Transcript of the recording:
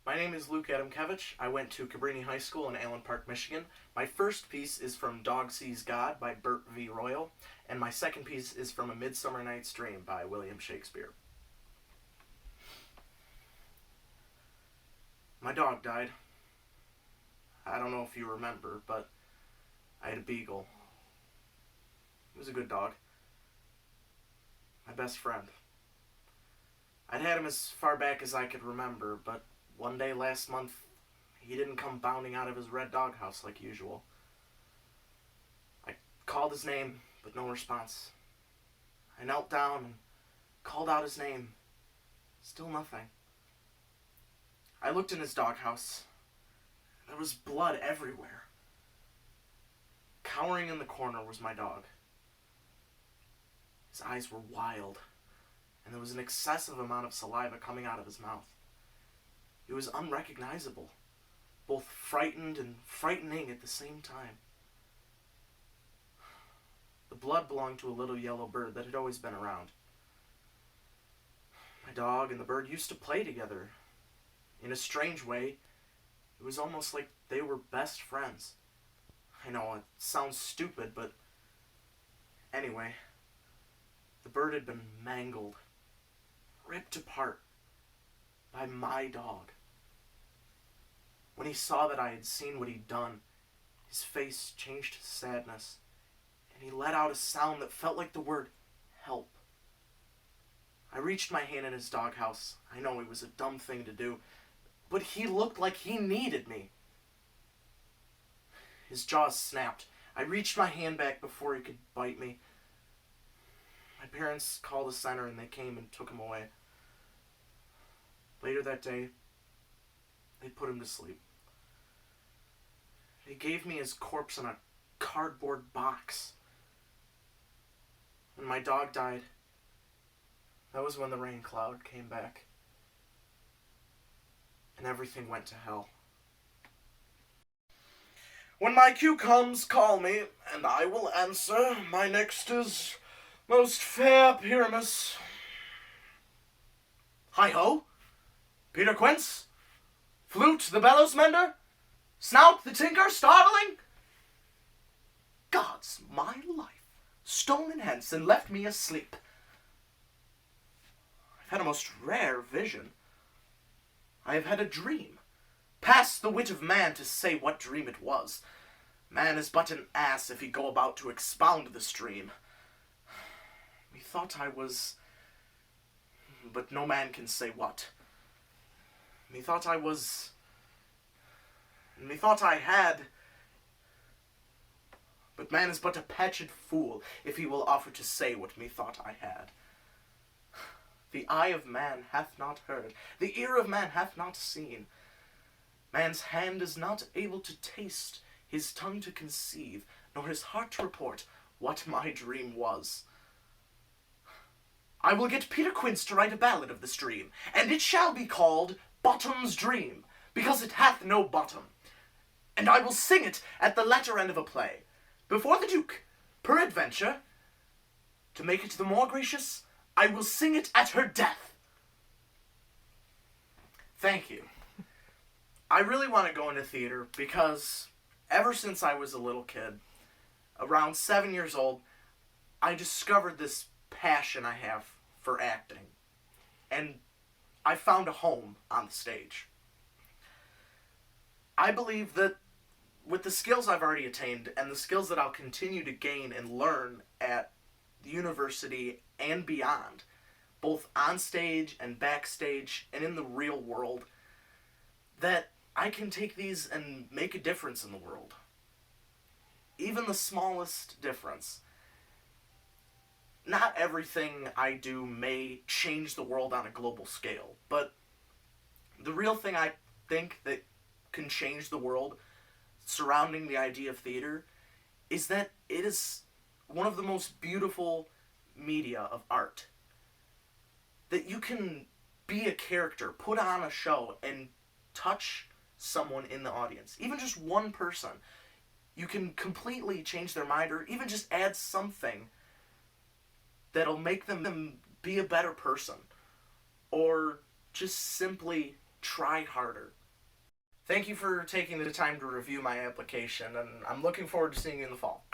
My name is Luke Adamkiewicz. I went to Cabrini High School in Allen Park, Michigan. My first piece is from Dog Sees God by Bert V. Royal, and my second piece is from A Midsummer Night's Dream by William Shakespeare. My dog died. I don't know if you remember, but I had a beagle. He was a good dog. My best friend. I'd had him as far back as I could remember, but one day last month, he didn't come bounding out of his red doghouse like usual. I called his name, but no response. I knelt down and called out his name. Still nothing. I looked in his doghouse. There was blood everywhere. Cowering in the corner was my dog. His eyes were wild, and there was an excessive amount of saliva coming out of his mouth. He was unrecognizable, both frightened and frightening at the same time. The blood belonged to a little yellow bird that had always been around. My dog and the bird used to play together. In a strange way, it was almost like they were best friends. I know, it sounds stupid, but anyway, the bird had been mangled, ripped apart by my dog. When he saw that I had seen what he'd done, his face changed to sadness, and he let out a sound that felt like the word help. I reached my hand in his doghouse. I know it was a dumb thing to do, but he looked like he needed me. His jaws snapped. I reached my hand back before he could bite me. My parents called the center and they came and took him away. Later that day, they put him to sleep. They gave me his corpse in a cardboard box. When my dog died, that was when the rain cloud came back. And everything went to hell. When my cue comes, call me, and I will answer. My next is most fair Pyramus. Hi-ho! Peter Quince? Flute the bellows mender? Snout the tinker startling? God's my life, stolen hence and left me asleep. I've had a most rare vision. I have had a dream. Past the wit of man to say what dream it was. Man is but an ass if he go about to expound this dream. Methought I was... but no man can say what. Methought I was... methought I had... but man is but a patched fool if he will offer to say what methought I had. The eye of man hath not heard, the ear of man hath not seen. Man's hand is not able to taste, his tongue to conceive, nor his heart to report what my dream was. I will get Peter Quince to write a ballad of this dream, and it shall be called Bottom's Dream, because it hath no bottom. And I will sing it at the latter end of a play, before the Duke, peradventure. To make it the more gracious, I will sing it at her death. Thank you. I really want to go into theater because ever since I was a little kid, around 7 years old, I discovered this passion I have for acting. And I found a home on the stage. I believe that with the skills I've already attained and the skills that I'll continue to gain and learn at the university and beyond, both on stage and backstage and in the real world, that I can take these and make a difference in the world. Even the smallest difference. Not everything I do may change the world on a global scale, but the real thing I think that can change the world surrounding the idea of theater is that it is one of the most beautiful media of art. That you can be a character, put on a show, and touch someone in the audience. Even just one person. You can completely change their mind or even just add something that'll make them be a better person. Or just simply try harder. Thank you for taking the time to review my application, and I'm looking forward to seeing you in the fall.